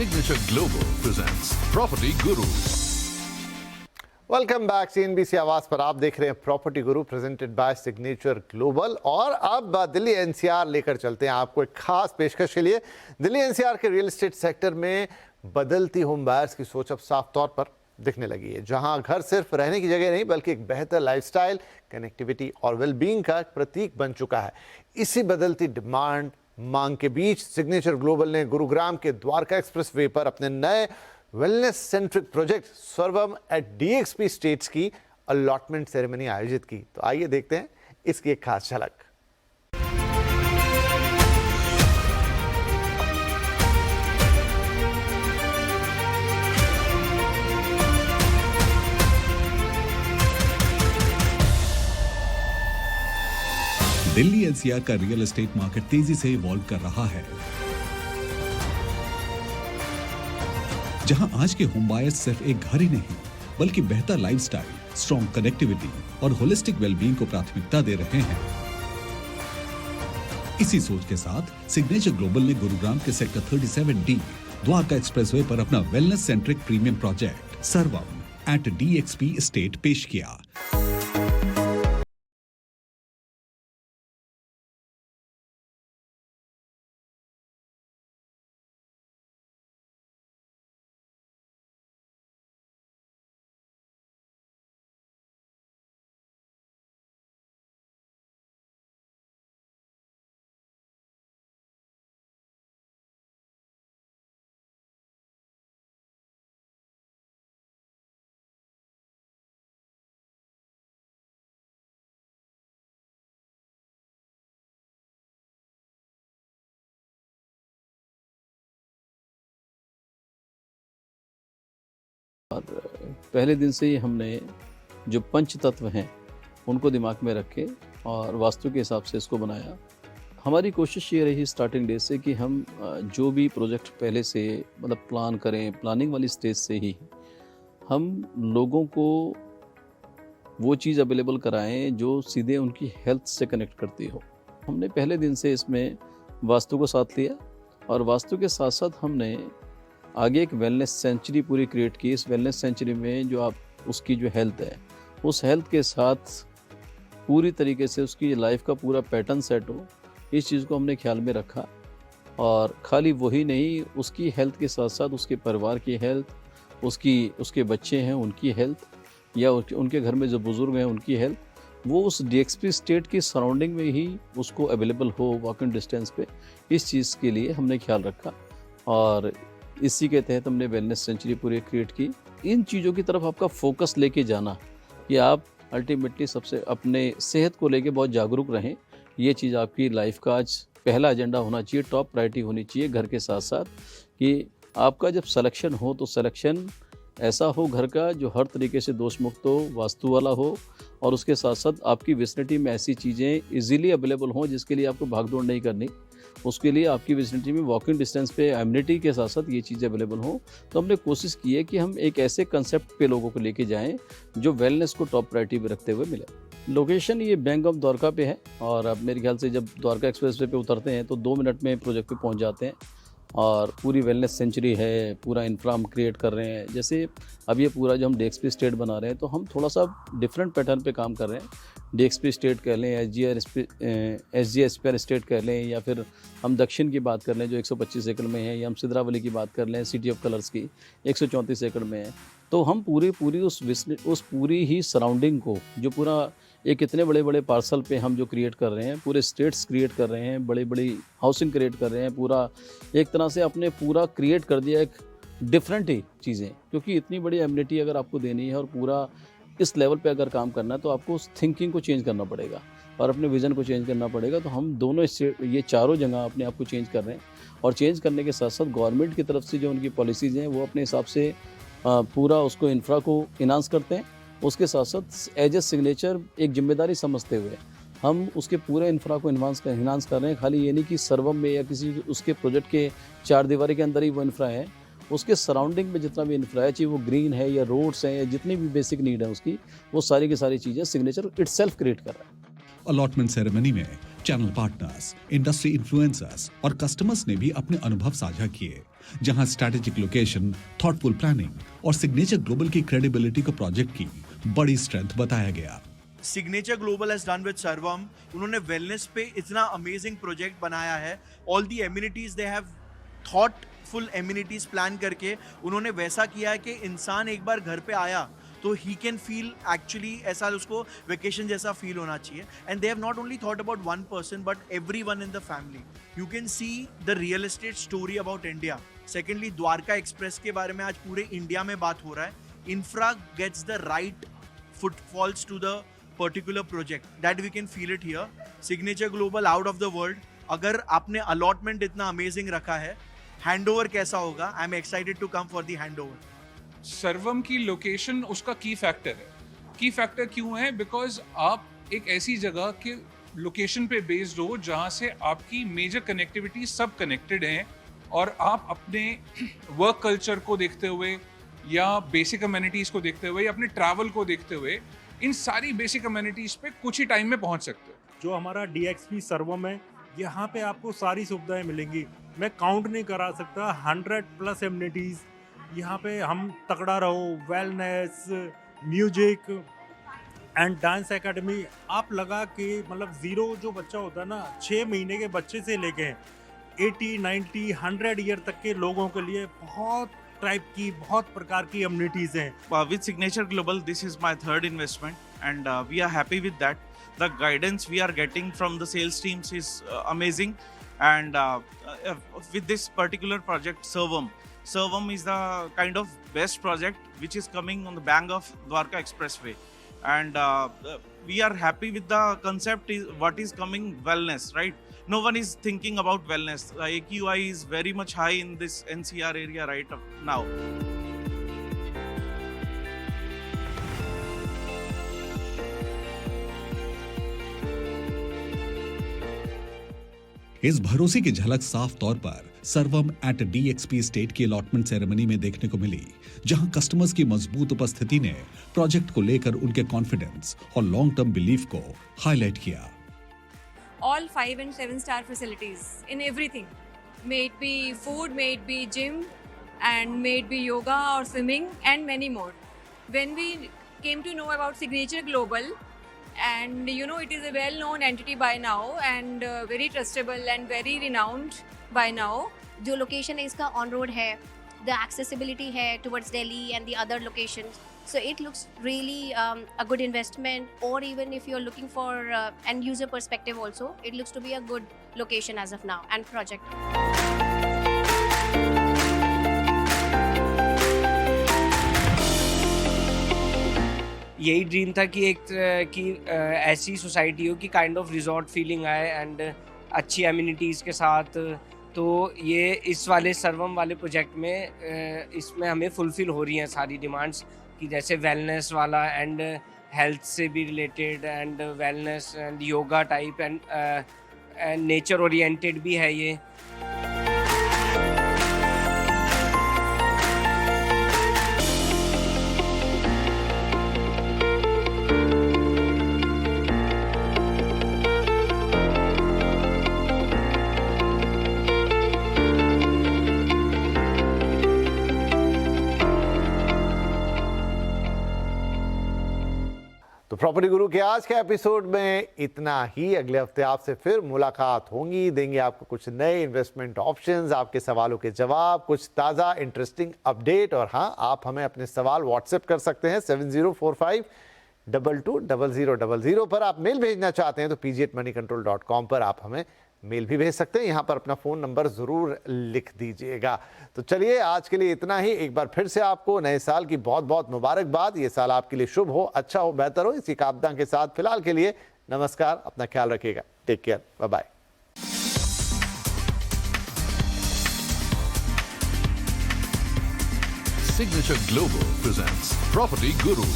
Signature Global presents Property Guru. Welcome back CNBC आवाज पर आप देख रहे हैं property Guru presented by signature global. और अब दिल्ली एनसीआर लेकर चलते हैं आपको एक खास पेशकश के लिए। दिल्ली एनसीआर के रियल एस्टेट सेक्टर में बदलती होम बायर्स की सोच अब साफ तौर पर दिखने लगी है, जहां घर सिर्फ रहने की जगह नहीं बल्कि एक बेहतर लाइफस्टाइल, कनेक्टिविटी और वेलबींग का प्रतीक बन चुका है। इसी बदलती डिमांड मांग के बीच सिग्नेचर ग्लोबल ने गुरुग्राम के द्वारका एक्सप्रेसवे पर अपने नए वेलनेस सेंट्रिक प्रोजेक्ट सर्वम एट डीएक्सपी स्टेट्स की अलॉटमेंट सेरेमनी आयोजित की। तो आइए देखते हैं इसकी एक खास झलक। दिल्ली एनसीआर का रियल एस्टेट मार्केट तेजी से इवॉल्व कर रहा है, जहां आज के होम बायर्स सिर्फ एक घर ही नहीं बल्कि बेहतर लाइफस्टाइल, स्ट्रॉन्ग कनेक्टिविटी और होलिस्टिक वेलबींग को प्राथमिकता दे रहे हैं। इसी सोच के साथ सिग्नेचर ग्लोबल ने गुरुग्राम के सेक्टर 37D द्वारका एक्सप्रेसवे पर अपना वेलनेस सेंट्रिक प्रीमियम प्रोजेक्ट सर्वम एट डीएक्सपी एस्टेट पेश किया। और पहले दिन से ही हमने जो पंच तत्व हैं उनको दिमाग में रखे और वास्तु के हिसाब से इसको बनाया। हमारी कोशिश ये रही स्टार्टिंग डे से कि हम जो भी प्रोजेक्ट पहले से मतलब प्लान करें, प्लानिंग वाली स्टेज से ही हम लोगों को वो चीज़ अवेलेबल कराएं जो सीधे उनकी हेल्थ से कनेक्ट करती हो। हमने पहले दिन से इसमें वास्तु को साथ लिया और वास्तु के साथ साथ हमने आगे एक वेलनेस सेंचुरी पूरी क्रिएट की। इस वेलनेस सेंचुरी में जो आप उसकी जो हेल्थ है उस हेल्थ के साथ पूरी तरीके से उसकी लाइफ का पूरा पैटर्न सेट हो, इस चीज़ को हमने ख्याल में रखा। और खाली वही नहीं, उसकी हेल्थ के साथ साथ उसके परिवार की हेल्थ, उसके बच्चे हैं उनकी हेल्थ, या उनके घर में जो बुज़ुर्ग हैं उनकी हेल्थ, वो उस डीएक्सपी स्टेट की सराउंडिंग में ही उसको अवेलेबल हो वॉक इन डिस्टेंस पे। इस चीज़ के लिए हमने ख्याल रखा और इसी के तहत हमने वेलनेस सेंचुरी पूरी क्रिएट की। इन चीज़ों की तरफ आपका फोकस लेके जाना कि आप अल्टीमेटली सबसे अपने सेहत को लेके बहुत जागरूक रहें, ये चीज़ आपकी लाइफ का आज पहला एजेंडा होना चाहिए, टॉप प्रायोरिटी होनी चाहिए। घर के साथ साथ कि आपका जब सिलेक्शन हो तो सिलेक्शन ऐसा हो घर का जो हर तरीके से दोष मुक्त हो, वास्तु वाला हो, और उसके साथ साथ आपकी विसिनिटी में ऐसी चीज़ें इजीली अवेलेबल हों जिसके लिए आपको भागदौड़ नहीं करनी। उसके लिए आपकी विसिनिटी में वॉकिंग डिस्टेंस पे एमिनिटी के साथ साथ ये चीज़ें अवेलेबल हों। तो हमने कोशिश की है कि हम एक ऐसे कंसेप्ट पे लोगों को लेके जाएं जो वेलनेस को टॉप प्रायोरिटी पे रखते हुए मिले। लोकेशन ये बैंक ऑफ द्वारका पे है और अब मेरे ख्याल से जब द्वारका एक्सप्रेसवे पे उतरते हैं तो 2 मिनट में प्रोजेक्ट पे पहुंच जाते हैं। और पूरी वेलनेस सेंचुरी है, पूरा इंफ्रा हम क्रिएट कर रहे हैं। जैसे अब ये पूरा जो हम डीएक्सपी स्टेट बना रहे हैं तो हम थोड़ा सा डिफरेंट पैटर्न पे काम कर रहे हैं। डीएक्सपी स्टेट कह लें, एसजीएसपीआर स्टेट कह लें, या फिर हम दक्षिण की बात कर लें जो 125 एकड़ में है, या हम सिद्रावली की बात कर लें सिटी ऑफ कलर्स की 134 एकड़ में है। तो हम पूरी उस पूरी ही सराउंडिंग को जो पूरा एक इतने बड़े बड़े पार्सल पे हम जो क्रिएट कर रहे हैं, पूरे स्टेट्स क्रिएट कर रहे हैं, बड़ी बड़ी हाउसिंग क्रिएट कर रहे हैं, पूरा एक तरह से अपने पूरा क्रिएट कर दिया एक डिफरेंट ही चीज़ें। क्योंकि इतनी बड़ी एमिनिटी अगर आपको देनी है और पूरा इस लेवल पे अगर काम करना है तो आपको उस थिंकिंग को चेंज करना पड़ेगा और अपने विज़न को चेंज करना पड़ेगा। तो हम दोनों ये चारों जगह अपने आप को चेंज कर रहे हैं और चेंज करने के साथ साथ गवर्नमेंट की तरफ से जो उनकी पॉलिसीज़ हैं वो अपने हिसाब से पूरा उसको इंफ्रा को इन्हांस करते हैं। उसके साथ साथ एज ए सिग्नेचर एक जिम्मेदारी समझते हुए हम उसके पूरे इंफ्रा को इन्हांस कर रहे हैं। खाली ये नहीं कि सर्वम में या किसी उसके प्रोजेक्ट के 4 दीवारी के अंदर ही वो इंफ्रा है, उसके सराउंडिंग में जितना भी इंफ्रा है, चाहे वो ग्रीन है या रोड्स हैं या जितनी भी बेसिक नीड है उसकी, वो सारी की सारी चीज़ें सिग्नेचर इटसेल्फ क्रिएट कर रहा है। अलॉटमेंट सेरेमनी में चैनल पार्टनर्स, इंडस्ट्री इन्फ्लुएंसर्स और कस्टमर्स ने भी अपने अनुभव साझा किए, जहां स्ट्रैटेजिक लोकेशन, थॉटफुल प्लानिंग और सिग्नेचर ग्लोबल की क्रेडिबिलिटी को प्रोजेक्ट की बड़ी स्ट्रेंथ बताया गया। Signature global has done with सर्वम। उन्होंने वेलनेस पे इतना अमेजिंग प्रोजेक्ट बनाया है। All the amenities they have thoughtful amenities plan करके उन्होंने वैसा किया है कि इंसान एक बार घर पे आया तो ही कैन फील एक्चुअली ऐसा उसको वेकेशन जैसा फील होना चाहिए। And they have not only thought about one person but everyone in the family. You can see the real estate story about India. Secondly, Dwarka express के बारे में आज पूरे इंडिया में बात हो रहा है। Infra gets the right footfalls to the particular project that we can feel it here. Signature Global out of the world. अगर आपने अलॉटमेंट इतना अमेजिंग रखा है, हैंडओवर कैसा होगा? I am excited to come for the handover. Sarvam की location उसका की फैक्टर है। की फैक्टर क्यों है? बिकॉज आप एक ऐसी जगह के लोकेशन पे बेस्ड हो जहाँ से आपकी मेजर कनेक्टिविटी सब कनेक्टेड हैं, और आप अपने वर्क कल्चर को देखते हुए या बेसिक अमेनिटीज़ को देखते हुए या अपने ट्रैवल को देखते हुए इन सारी बेसिक अमेनिटीज़ पे कुछ ही टाइम में पहुँच सकते हो। जो हमारा DXP सर्वम है, यहाँ पे आपको सारी सुविधाएं मिलेंगी। मैं काउंट नहीं करा सकता, 100+ एमिनिटीज़ यहाँ पे। हम तगड़ा रहो, wellness, music and dance academy. आप लगा कि मतलब ज़ीरो जो बच्चा होता है ना, 6 महीने के बच्चे से लेके 80, 90, 100 ईयर तक के लोगों के लिए बहुत टाइप की, बहुत प्रकार की एमिनिटीज़ हैं। With Signature Global, this is my third investment, and we are happy with that. The guidance we are getting from the sales teams is amazing, and with this particular project, Servam is the kind of best project which is coming on the bank of Dwarka Expressway, and we are happy with the concept. Is what is coming, wellness, right? No one is thinking about wellness. The AQI is very much high in this NCR area right now. इस भरोसे की झलक साफ तौर पर सर्वम eight DXP state की allotment ceremony में देखने को मिली, जहां कस्टमर्स की मजबूत उपस्थिति ने प्रोजेक्ट को लेकर उनके कॉन्फिडेंस और लॉन्ग टर्म बिलीफ को हाईलाइट किया। All 5 and 7 star facilities in everything. May it be food, may it be gym, and may it be yoga or swimming, and many more. When we came to know about Signature Global, and you know it is a well-known entity by now and very trustable and very renowned by now. जो location है इसका on road है, the accessibility है towards Delhi and the other locations, so it looks really a good investment. Or even if you're looking for end user perspective also, it looks to be a good location as of now and project. यही dream था कि ऐसी society हो कि kind of resort feeling आए and अच्छी amenities के साथ। तो ये इस वाले सर्वम वाले प्रोजेक्ट में इसमें हमें फुलफिल हो रही हैं सारी डिमांड्स, कि जैसे वेलनेस वाला एंड हेल्थ से भी related and wellness and yoga type and nature oriented भी है ये। तो प्रॉपर्टी गुरु के आज के एपिसोड में इतना ही। अगले हफ्ते आपसे फिर मुलाकात होंगी, देंगे आपको कुछ नए इन्वेस्टमेंट ऑप्शंस, आपके सवालों के जवाब, कुछ ताज़ा इंटरेस्टिंग अपडेट। और हाँ, आप हमें अपने सवाल व्हाट्सएप कर सकते हैं 7045220000 पर। आप मेल भेजना चाहते हैं तो pg@moneycontrol.com पर आप हमें मेल भी भेज सकते हैं। यहाँ पर अपना फ़ोन नंबर ज़रूर लिख दीजिएगा। तो चलिए, आज के लिए इतना ही। एक बार फिर से आपको नए साल की बहुत बहुत मुबारकबाद। ये साल आपके लिए शुभ हो, अच्छा हो, बेहतर हो। इसी कामना के साथ फिलहाल के लिए नमस्कार, अपना ख्याल रखिएगा। Take care, bye bye. Signature Global presents Property Guru.